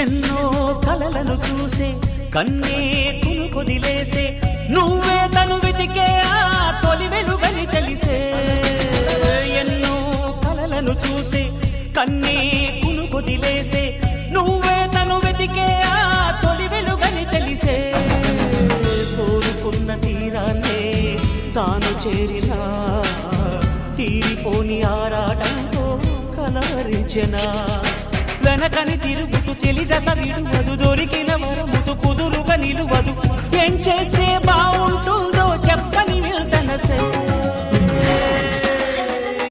ఎన్నో కలలను చూసే కన్నే కొదిలేసే నువ్వే తను వెతికే ఆ తొలి వెలుగని తెలిసే ఎన్నో కలలను చూసే కన్నే కొదిలేసే నువ్వే తను వెతికే ఆ తొలి వెలుగని తెలిసే కోరుకున్న తీరాన్నే తాను చేరినా తీరిపోని ఆరాటంతో కలవరించెనా వెనకని తిరుగుతూ చెలి జత విడువదు దొరికిన వరముతు కుదురుగా నిలువదు ఏం చేస్తే బాగుంటుందో చెప్పని వెళ్తనసే